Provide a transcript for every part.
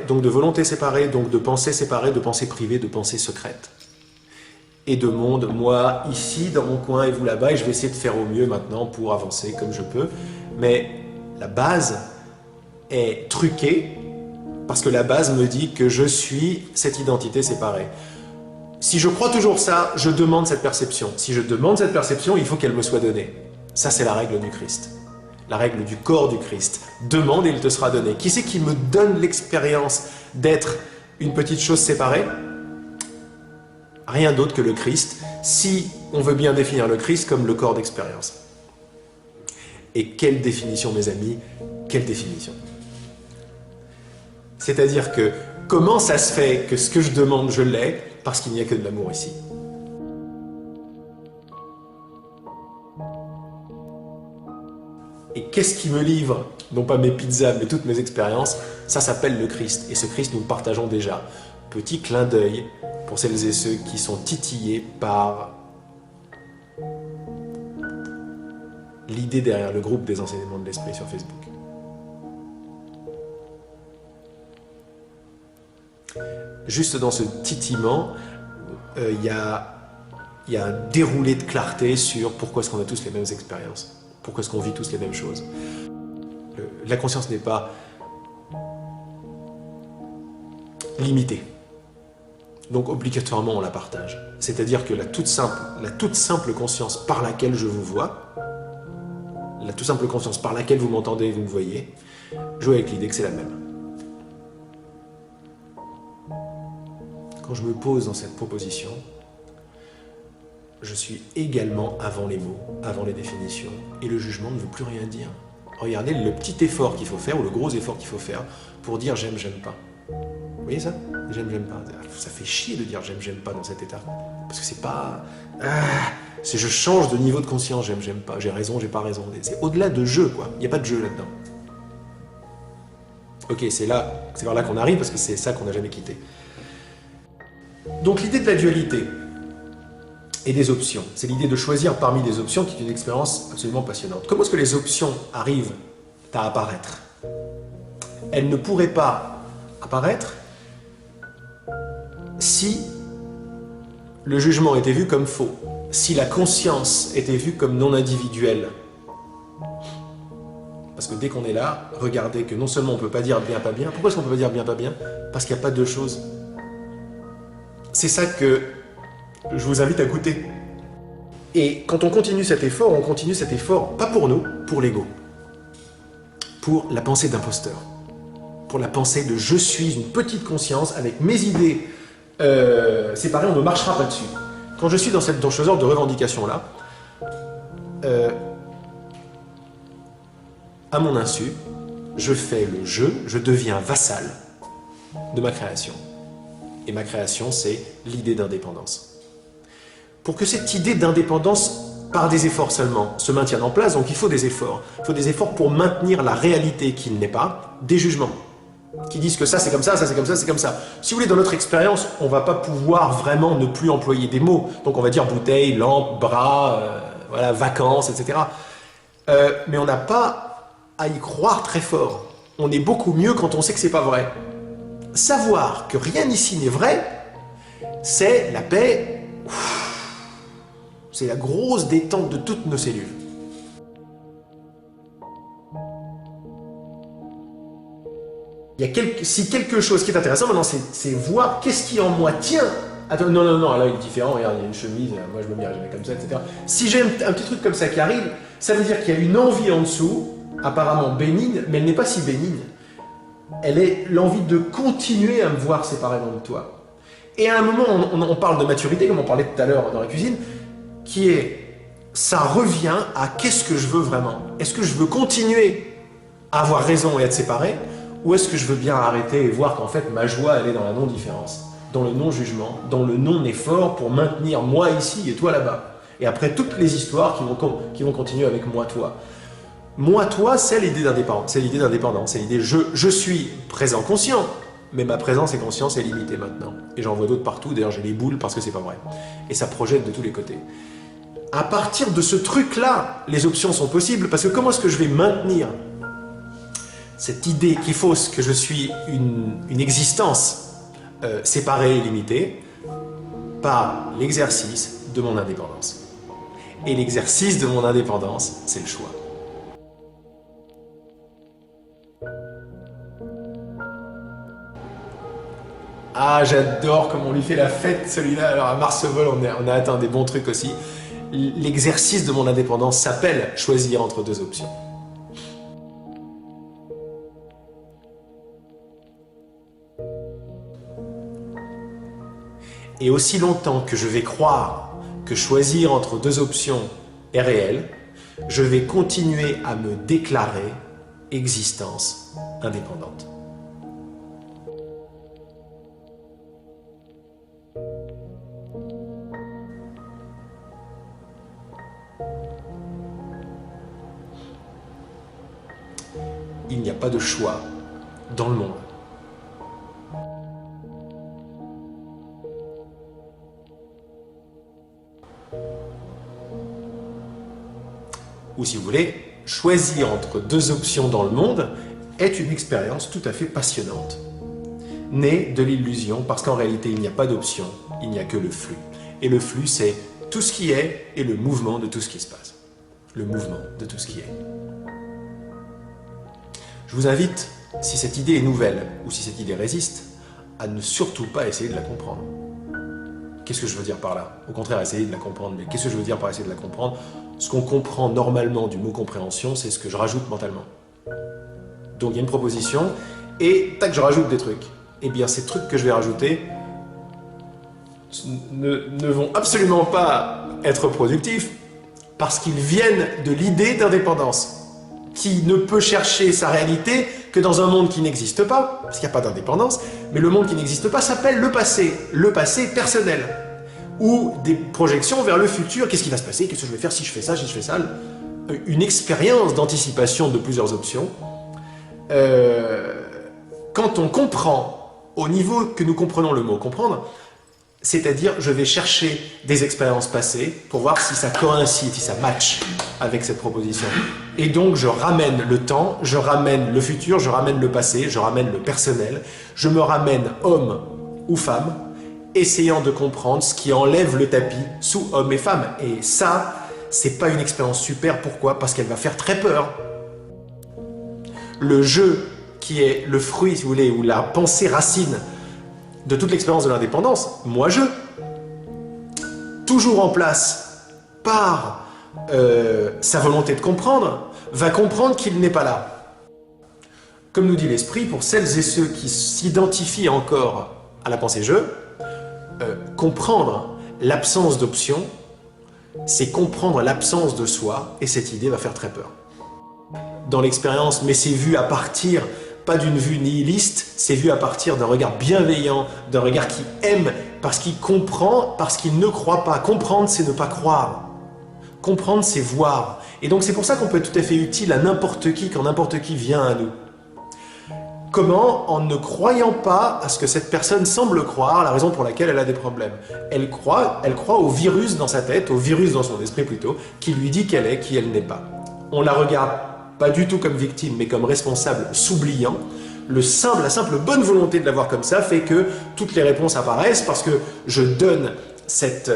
donc de volonté séparée, donc de pensée séparée, de pensée privée, de pensée secrète. Et de monde, moi ici dans mon coin et vous là-bas, et je vais essayer de faire au mieux maintenant pour avancer comme je peux. Mais la base est truquée parce que la base me dit que je suis cette identité séparée. Si je crois toujours ça, je demande cette perception. Si je demande cette perception, il faut qu'elle me soit donnée. Ça, c'est la règle du Christ. La règle du corps du Christ. Demande et il te sera donné. Qui c'est qui me donne l'expérience d'être une petite chose séparée ? Rien d'autre que le Christ, si on veut bien définir le Christ comme le corps d'expérience. Et quelle définition, mes amis, quelle définition. C'est-à-dire que, comment ça se fait que ce que je demande, je l'ai, parce qu'il n'y a que de l'amour ici. Et qu'est-ce qui me livre, non pas mes pizzas, mais toutes mes expériences, ça s'appelle le Christ. Et ce Christ, nous le partageons déjà. Petit clin d'œil pour celles et ceux qui sont titillés par l'idée derrière le groupe des enseignements de l'esprit sur Facebook. Juste dans ce titillement, il y a un déroulé de clarté sur pourquoi est-ce qu'on a tous les mêmes expériences, pourquoi est-ce qu'on vit tous les mêmes choses. La conscience n'est pas limitée. Donc obligatoirement on la partage. C'est-à-dire que la toute simple conscience par laquelle je vous vois, la toute simple conscience par laquelle vous m'entendez et vous me voyez, jouez avec l'idée que c'est la même. Quand je me pose dans cette proposition, je suis également avant les mots, avant les définitions, et le jugement ne veut plus rien dire. Regardez le petit effort qu'il faut faire, ou le gros effort qu'il faut faire, pour dire j'aime, j'aime pas. Vous voyez ça? J'aime, j'aime pas. Ça fait chier de dire j'aime, j'aime pas dans cet état. Parce que c'est pas... c'est je change de niveau de conscience, j'aime, j'aime pas. J'ai raison, j'ai pas raison. C'est au-delà de jeu, quoi. Il n'y a pas de jeu là-dedans. Ok, c'est vers là qu'on arrive, parce que c'est ça qu'on n'a jamais quitté. Donc l'idée de la dualité et des options, c'est l'idée de choisir parmi des options qui est une expérience absolument passionnante. Comment est-ce que les options arrivent à apparaître? Elles ne pourraient pas apparaître si le jugement était vu comme faux, si la conscience était vue comme non individuelle. Parce que dès qu'on est là, regardez que non seulement on ne peut pas dire bien, pas bien. Pourquoi est-ce qu'on ne peut pas dire bien, pas bien? Parce qu'il n'y a pas deux choses. C'est ça que je vous invite à goûter. Et quand on continue cet effort pas pour nous, pour l'ego. Pour la pensée d'imposteur. Pour la pensée de je suis une petite conscience avec mes idées séparées, on ne marchera pas dessus. Quand je suis dans ce genre de revendication-là, à mon insu, je fais le jeu, je deviens vassal de ma création. Et ma création, c'est l'idée d'indépendance. Pour que cette idée d'indépendance, par des efforts seulement, se maintienne en place, donc il faut des efforts. Il faut des efforts pour maintenir la réalité qui n'est pas, des jugements. Qui disent que ça c'est comme ça c'est comme ça, c'est comme ça. Si vous voulez, dans notre expérience, on ne va pas pouvoir vraiment ne plus employer des mots. Donc on va dire bouteille, lampe, bras, voilà, vacances, etc. Mais on n'a pas à y croire très fort. On est beaucoup mieux quand on sait que c'est pas vrai. Savoir que rien ici n'est vrai, c'est la paix, c'est la grosse détente de toutes nos cellules. Si quelque chose qui est intéressant maintenant, c'est voir qu'est-ce qui en moi tient. Attends, non, là il est différent, regarde, il y a une chemise, moi je me mets jamais comme ça, etc. Si j'ai un petit truc comme ça qui arrive, ça veut dire qu'il y a une envie en dessous, apparemment bénigne, mais elle n'est pas si bénigne. Elle est l'envie de continuer à me voir séparément de toi. Et à un moment, on parle de maturité, comme on parlait tout à l'heure dans la cuisine, qui est, ça revient à qu'est-ce que je veux vraiment? Est-ce que je veux continuer à avoir raison et être séparé? Ou est-ce que je veux bien arrêter et voir qu'en fait ma joie elle est dans la non-différence, dans le non-jugement, dans le non-effort pour maintenir moi ici et toi là-bas. Et après toutes les histoires qui vont continuer avec moi-toi. Moi-toi, c'est l'idée d'indépendance, c'est l'idée je suis présent conscient, mais ma présence et conscience est limitée maintenant. Et j'en vois d'autres partout, d'ailleurs j'ai les boules parce que c'est pas vrai. Et ça projette de tous les côtés. À partir de ce truc-là, les options sont possibles, parce que comment est-ce que je vais maintenir cette idée qui est fausse que je suis une existence séparée et limitée, par l'exercice de mon indépendance. Et l'exercice de mon indépendance, c'est le choix. Ah, j'adore comme on lui fait la fête, celui-là. Alors à Mars-Vol, on a atteint des bons trucs aussi. L'exercice de mon indépendance s'appelle choisir entre deux options. Et aussi longtemps que je vais croire que choisir entre deux options est réel, je vais continuer à me déclarer existence indépendante. Il n'y a pas de choix dans le monde. Ou si vous voulez, choisir entre deux options dans le monde est une expérience tout à fait passionnante, née de l'illusion parce qu'en réalité il n'y a pas d'option, il n'y a que le flux. Et le flux c'est tout ce qui est et le mouvement de tout ce qui se passe. Le mouvement de tout ce qui est. Je vous invite, si cette idée est nouvelle ou si cette idée résiste, à ne surtout pas essayer de la comprendre. Qu'est-ce que je veux dire par là? Au contraire, essayer de la comprendre. Mais qu'est-ce que je veux dire par essayer de la comprendre? Ce qu'on comprend normalement du mot compréhension, c'est ce que je rajoute mentalement. Donc il y a une proposition, et tac, je rajoute des trucs. Eh bien, ces trucs que je vais rajouter ne vont absolument pas être productifs, parce qu'ils viennent de l'idée d'indépendance, qui ne peut chercher sa réalité que dans un monde qui n'existe pas, parce qu'il n'y a pas d'indépendance, mais le monde qui n'existe pas s'appelle le passé personnel, ou des projections vers le futur, qu'est-ce qui va se passer, qu'est-ce que je vais faire si je fais ça, si je fais ça, une expérience d'anticipation de plusieurs options. Quand on comprend, au niveau que nous comprenons le mot comprendre, c'est-à-dire je vais chercher des expériences passées pour voir si ça coïncide, si ça match avec cette proposition. Et donc je ramène le temps, je ramène le futur, je ramène le passé, je ramène le personnel, je me ramène homme ou femme, essayant de comprendre ce qui enlève le tapis sous homme et femme. Et ça, c'est pas une expérience super. Pourquoi? Parce qu'elle va faire très peur. Le jeu qui est le fruit, si vous voulez, ou la pensée racine de toute l'expérience de l'indépendance, moi-je, toujours en place par sa volonté de comprendre, va comprendre qu'il n'est pas là. Comme nous dit l'esprit, pour celles et ceux qui s'identifient encore à la pensée jeu, comprendre l'absence d'option, c'est comprendre l'absence de soi, et cette idée va faire très peur. Dans l'expérience, mais c'est vu à partir, pas d'une vue nihiliste, c'est vu à partir d'un regard bienveillant, d'un regard qui aime, parce qu'il comprend, parce qu'il ne croit pas. Comprendre, c'est ne pas croire. Comprendre, c'est voir. Et donc c'est pour ça qu'on peut être tout à fait utile à n'importe qui, quand n'importe qui vient à nous. Comment? En ne croyant pas à ce que cette personne semble croire, la raison pour laquelle elle a des problèmes. Elle croit au virus dans sa tête, au virus dans son esprit plutôt, qui lui dit qu'elle est, qui elle n'est pas. On la regarde pas du tout comme victime, mais comme responsable, s'oubliant. La simple bonne volonté de l'avoir comme ça fait que toutes les réponses apparaissent parce que je donne cet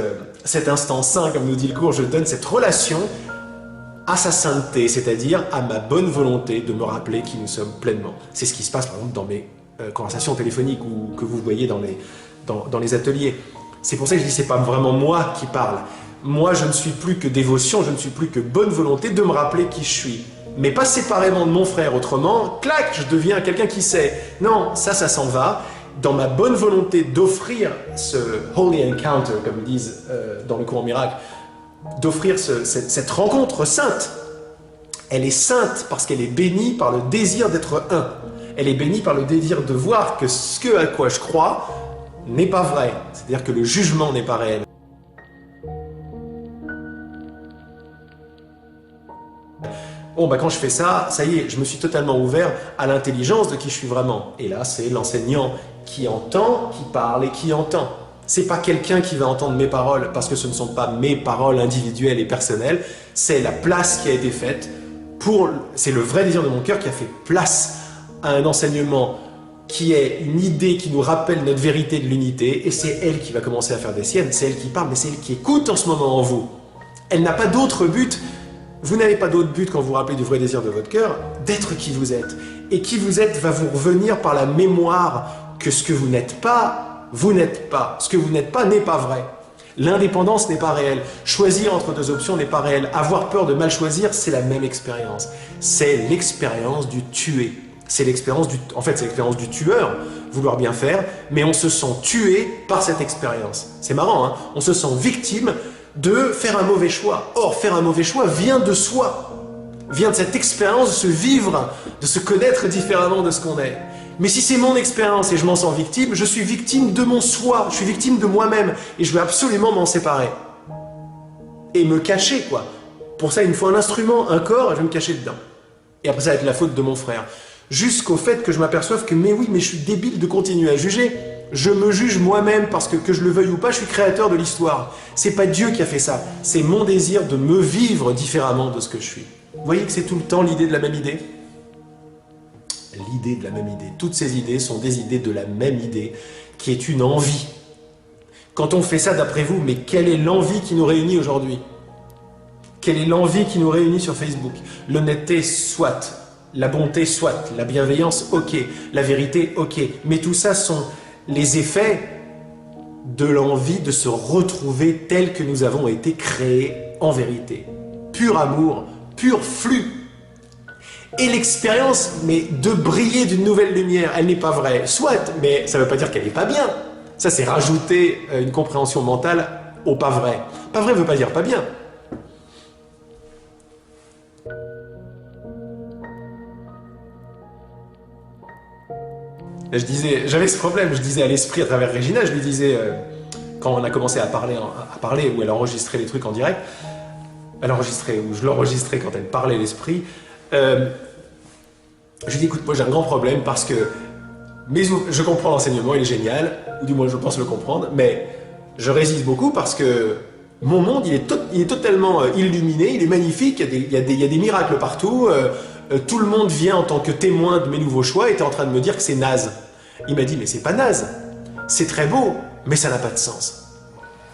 instant saint, comme nous dit le cours, je donne cette relation à sa sainteté, c'est-à-dire à ma bonne volonté de me rappeler qui nous sommes pleinement. C'est ce qui se passe par exemple dans mes conversations téléphoniques ou que vous voyez dans les ateliers. C'est pour ça que je dis c'est pas vraiment moi qui parle. Moi je ne suis plus que dévotion, je ne suis plus que bonne volonté de me rappeler qui je suis. Mais pas séparément de mon frère, autrement, clac, je deviens quelqu'un qui sait. Non, ça s'en va. Dans ma bonne volonté d'offrir ce holy encounter, comme ils disent dans le courant miracle, d'offrir cette rencontre sainte. Elle est sainte parce qu'elle est bénie par le désir d'être un. Elle est bénie par le désir de voir que ce à quoi je crois n'est pas vrai. C'est-à-dire que le jugement n'est pas réel. Bon, quand je fais ça, ça y est, je me suis totalement ouvert à l'intelligence de qui je suis vraiment. Et là, c'est l'enseignant qui entend, qui parle et qui entend. C'est pas quelqu'un qui va entendre mes paroles, parce que ce ne sont pas mes paroles individuelles et personnelles, c'est la place qui a été faite c'est le vrai désir de mon cœur qui a fait place à un enseignement qui est une idée qui nous rappelle notre vérité de l'unité, et c'est elle qui va commencer à faire des siennes, c'est elle qui parle, mais c'est elle qui écoute en ce moment en vous. Elle n'a pas d'autre but, vous n'avez pas d'autre but quand vous vous rappelez du vrai désir de votre cœur, d'être qui vous êtes. Et qui vous êtes va vous revenir par la mémoire que ce que vous n'êtes pas, vous n'êtes pas. Ce que vous n'êtes pas n'est pas vrai. L'indépendance n'est pas réelle. Choisir entre deux options n'est pas réel. Avoir peur de mal choisir, c'est la même expérience. C'est l'expérience du tuer. C'est l'expérience du... En fait, c'est l'expérience du tueur, vouloir bien faire, mais on se sent tué par cette expérience. C'est marrant, hein? On se sent victime de faire un mauvais choix. Or, faire un mauvais choix vient de soi, vient de cette expérience de se vivre, de se connaître différemment de ce qu'on est. Mais si c'est mon expérience et je m'en sens victime, je suis victime de mon soi, je suis victime de moi-même, et je veux absolument m'en séparer. Et me cacher, quoi. Pour ça, il me faut un instrument, un corps, et je vais me cacher dedans. Et après, ça va être la faute de mon frère. Jusqu'au fait que je m'aperçoive que, mais oui, mais je suis débile de continuer à juger. Je me juge moi-même parce que je le veuille ou pas, je suis créateur de l'histoire. C'est pas Dieu qui a fait ça, c'est mon désir de me vivre différemment de ce que je suis. Vous voyez que c'est tout le temps l'idée de la même idée? L'idée de la même idée. Toutes ces idées sont des idées de la même idée, qui est une envie. Quand on fait ça d'après vous, mais quelle est l'envie qui nous réunit aujourd'hui? Quelle est l'envie qui nous réunit sur Facebook? L'honnêteté, soit. La bonté, soit. La bienveillance, ok. La vérité, ok. Mais tout ça sont les effets de l'envie de se retrouver tel que nous avons été créés en vérité. Pur amour, pur flux. Et l'expérience, mais de briller d'une nouvelle lumière, elle n'est pas vraie. Soit, mais ça ne veut pas dire qu'elle n'est pas bien. Ça, c'est rajouter une compréhension mentale au pas vrai. Pas vrai ne veut pas dire pas bien. J'avais ce problème, je disais à l'esprit à travers Régina, je lui disais, quand on a commencé à parler, où elle enregistrait les trucs en direct, elle enregistrait, ou je l'enregistrais quand elle parlait l'esprit, je lui dis, écoute, moi j'ai un grand problème parce que je comprends l'enseignement, il est génial, ou du moins je pense le comprendre, mais je résiste beaucoup parce que mon monde, il est totalement illuminé, il est magnifique, il y a des miracles partout, tout le monde vient en tant que témoin de mes nouveaux choix et était en train de me dire que c'est naze. Il m'a dit, mais c'est pas naze, c'est très beau, mais ça n'a pas de sens.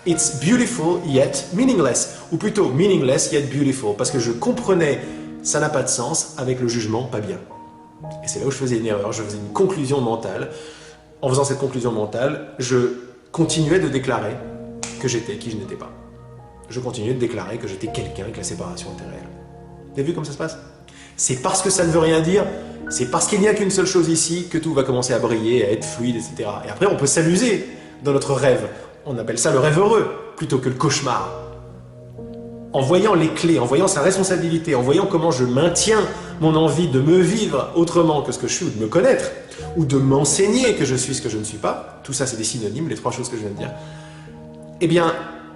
It's beautiful yet meaningless, ou plutôt meaningless yet beautiful, parce que je comprenais ça n'a pas de sens avec le jugement pas bien. Et c'est là où je faisais une erreur, je faisais une conclusion mentale. En faisant cette conclusion mentale, je continuais de déclarer que j'étais qui je n'étais pas. Je continuais de déclarer que j'étais quelqu'un, que la séparation était réelle. Vous avez vu comme ça se passe? C'est parce que ça ne veut rien dire, c'est parce qu'il n'y a qu'une seule chose ici que tout va commencer à briller, à être fluide, etc. Et après, on peut s'amuser dans notre rêve. On appelle ça le rêve heureux, plutôt que le cauchemar. En voyant les clés, en voyant sa responsabilité, en voyant comment je maintiens mon envie de me vivre autrement que ce que je suis, ou de me connaître, ou de m'enseigner que je suis ce que je ne suis pas, tout ça c'est des synonymes, les trois choses que je viens de dire, eh bien,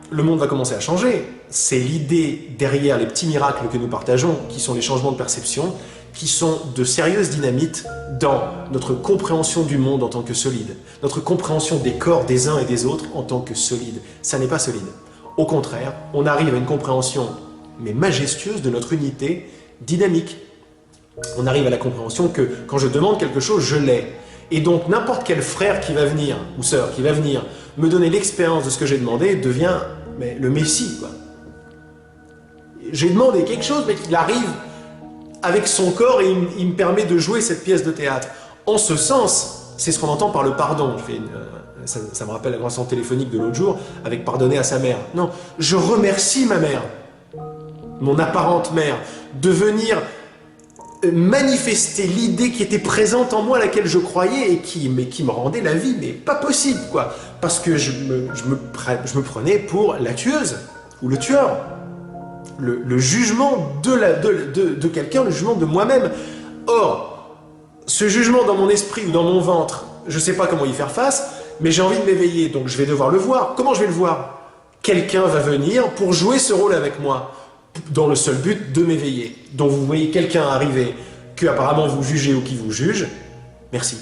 le monde va commencer à changer. C'est l'idée derrière les petits miracles que nous partageons, qui sont les changements de perception, qui sont de sérieuses dynamites dans notre compréhension du monde en tant que solide, notre compréhension des corps des uns et des autres en tant que solide. Ça n'est pas solide. Au contraire, on arrive à une compréhension, mais majestueuse, de notre unité dynamique. On arrive à la compréhension que quand je demande quelque chose, je l'ai. Et donc n'importe quel frère qui va venir, ou sœur qui va venir, me donner l'expérience de ce que j'ai demandé, devient le Messie, quoi. J'ai demandé quelque chose, mais qu'il arrive avec son corps et il me permet de jouer cette pièce de théâtre. En ce sens, c'est ce qu'on entend par le pardon. Ça me rappelle la conversation téléphonique de l'autre jour avec pardonner à sa mère. Non, je remercie ma mère, mon apparente mère, de venir manifester l'idée qui était présente en moi, à laquelle je croyais et qui me rendait la vie, mais pas possible, quoi. Parce que je me prenais pour la tueuse ou le tueur. Le jugement de quelqu'un, le jugement de moi-même. Or, ce jugement dans mon esprit ou dans mon ventre, je ne sais pas comment y faire face, mais j'ai envie de m'éveiller, donc je vais devoir le voir. Comment je vais le voir? Quelqu'un va venir pour jouer ce rôle avec moi, dans le seul but de m'éveiller. Donc vous voyez quelqu'un arriver, que apparemment vous jugez ou qui vous juge, merci.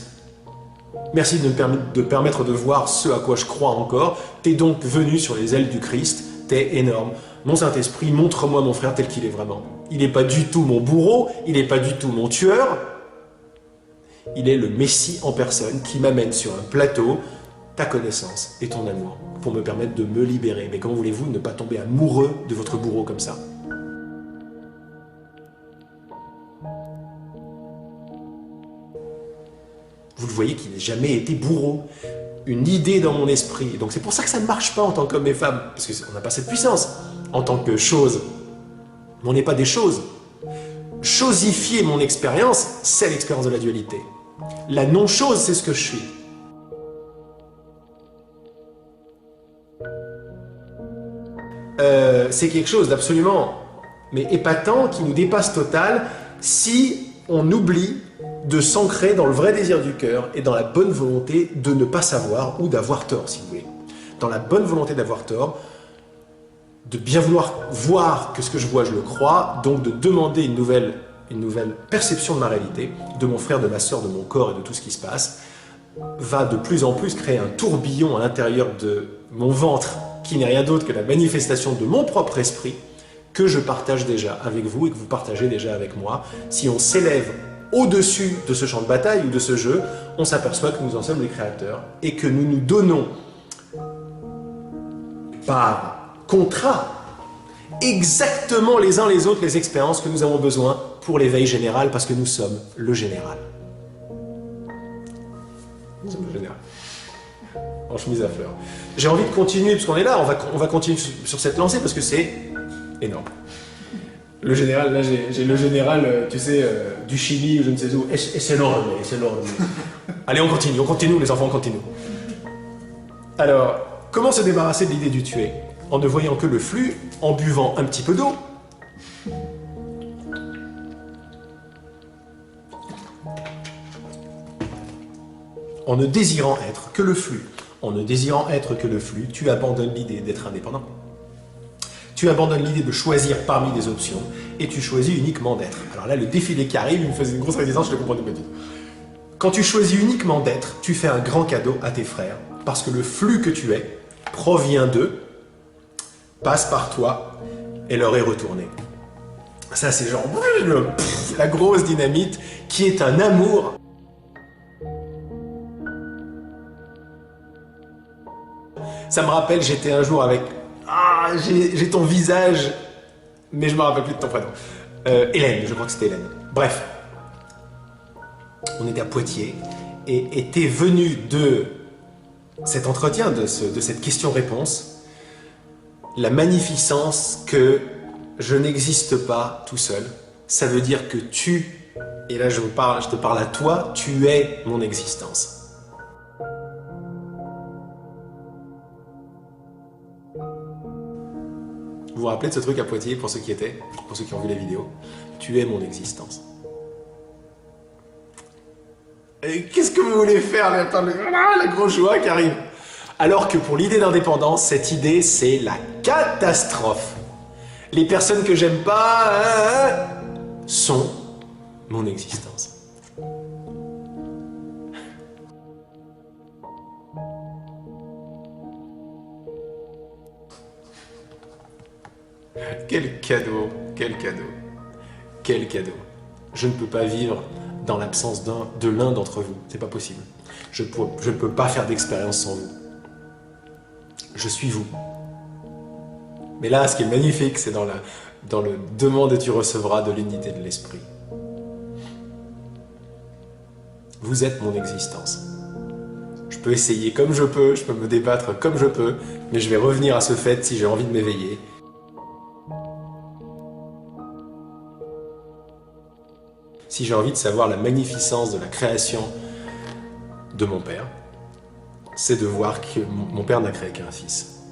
Merci de me permettre de voir ce à quoi je crois encore. T'es donc venu sur les ailes du Christ, t'es énorme. Mon Saint-Esprit, montre-moi mon frère tel qu'il est vraiment. Il n'est pas du tout mon bourreau, il n'est pas du tout mon tueur. Il est le Messie en personne qui m'amène sur un plateau ta connaissance et ton amour pour me permettre de me libérer. Mais comment voulez-vous ne pas tomber amoureux de votre bourreau comme ça? Vous le voyez qu'il n'a jamais été bourreau. Une idée dans mon esprit. Donc c'est pour ça que ça ne marche pas en tant qu'homme et femme. Parce qu'on n'a pas cette puissance en tant que chose. Mais on n'est pas des choses. Chosifier mon expérience, c'est l'expérience de la dualité. La non-chose, c'est ce que je suis. C'est quelque chose d'absolument mais épatant qui nous dépasse total si on oublie de s'ancrer dans le vrai désir du cœur et dans la bonne volonté de ne pas savoir ou d'avoir tort, si vous voulez. Dans la bonne volonté d'avoir tort, de bien vouloir voir que ce que je vois, je le crois, donc de demander une nouvelle perception de ma réalité, de mon frère, de ma sœur, de mon corps et de tout ce qui se passe, va de plus en plus créer un tourbillon à l'intérieur de mon ventre, qui n'est rien d'autre que la manifestation de mon propre esprit, que je partage déjà avec vous et que vous partagez déjà avec moi. Si on s'élève au-dessus de ce champ de bataille ou de ce jeu, on s'aperçoit que nous en sommes les créateurs et que nous nous donnons par contrat exactement les uns les autres les expériences que nous avons besoin pour l'éveil général parce que nous sommes le général. Nous sommes le général. En chemise à fleurs. J'ai envie de continuer, puisqu'on est là, on va continuer sur cette lancée parce que c'est énorme. Le général, là j'ai le général, tu sais, du Chili ou je ne sais où, et c'est énorme, c'est énorme. Allez, on continue les enfants, on continue. Alors, comment se débarrasser de l'idée du tuer? En ne voyant que le flux, en buvant un petit peu d'eau. En ne désirant être que le flux. En ne désirant être que le flux, tu abandonnes l'idée d'être indépendant. Tu abandonnes l'idée de choisir parmi des options et tu choisis uniquement d'être. Alors là, le défilé qui arrive, il me faisait une grosse résistance, je ne le comprenais pas du tout. Quand tu choisis uniquement d'être, tu fais un grand cadeau à tes frères parce que le flux que tu es provient d'eux, passe par toi et leur est retourné. Ça, c'est genre la grosse dynamite qui est un amour. Ça me rappelle, j'étais un jour avec... Ah, j'ai ton visage, mais je me rappelle plus de ton prénom. Hélène, je crois que c'était Hélène. Bref, on était à Poitiers et était venu de cet entretien, de cette question-réponse, la magnificence que je n'existe pas tout seul. Ça veut dire que tu, et là je te parle à toi, tu es mon existence. Vous vous rappelez de ce truc à Poitiers, pour ceux qui étaient, pour ceux qui ont vu les vidéos? Tu es mon existence. Et qu'est-ce que vous voulez faire? La grosse joie qui arrive. Alors que pour l'idée d'indépendance, cette idée, c'est la catastrophe. Les personnes que j'aime pas sont mon existence. Quel cadeau, quel cadeau, quel cadeau. Je ne peux pas vivre dans l'absence de l'un d'entre vous. C'est pas possible. Je ne peux pas faire d'expérience sans vous. Je suis vous. Mais là, ce qui est magnifique, c'est dans le demande et tu recevras de l'unité de l'esprit. Vous êtes mon existence. Je peux essayer comme je peux me débattre comme je peux, mais je vais revenir à ce fait si j'ai envie de m'éveiller. Si j'ai envie de savoir la magnificence de la création de mon Père, c'est de voir que mon Père n'a créé qu'un fils.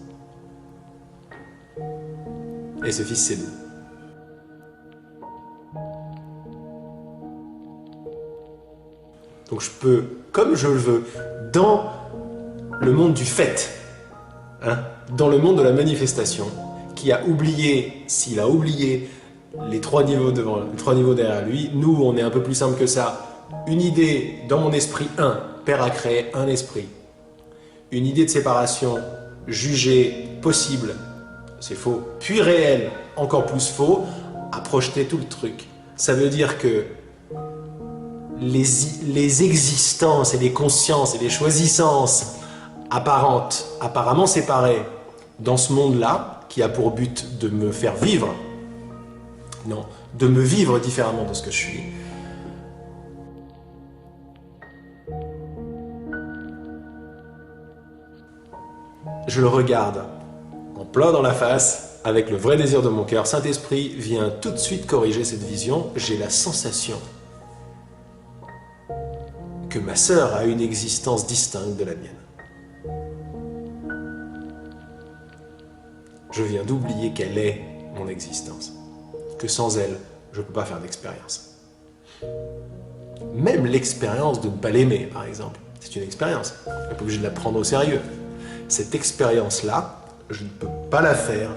Et ce fils, c'est nous. Donc je peux, comme je le veux, dans le monde du fait, dans le monde de la manifestation, qui a oublié, s'il a oublié les trois niveaux devant, les trois niveaux derrière lui, nous, on est un peu plus simple que ça. Une idée dans mon esprit, Père a créé un esprit. Une idée de séparation jugée possible, c'est faux, puis réel, encore plus faux, à projeter tout le truc. Ça veut dire que les existences et les consciences et les choisissances apparentes, apparemment séparées dans ce monde-là, qui a pour but de me faire vivre, non, de me vivre différemment de ce que je suis. Je le regarde en plein dans la face, avec le vrai désir de mon cœur. Saint-Esprit vient tout de suite corriger cette vision. J'ai la sensation que ma sœur a une existence distincte de la mienne. Je viens d'oublier qu'elle est mon existence. Que sans elle, je ne peux pas faire d'expérience. Même l'expérience de ne pas l'aimer, par exemple, c'est une expérience. On n'est pas obligé de la prendre au sérieux. Cette expérience-là, je ne peux pas la faire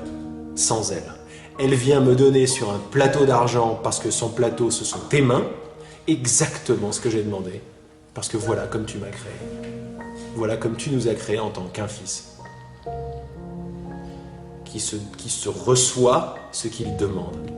sans elle. Elle vient me donner sur un plateau d'argent, parce que son plateau, ce sont tes mains, exactement ce que j'ai demandé. Parce que voilà comme tu m'as créé. Voilà comme tu nous as créés en tant qu'un fils. Qui se reçoit ce qu'il demande.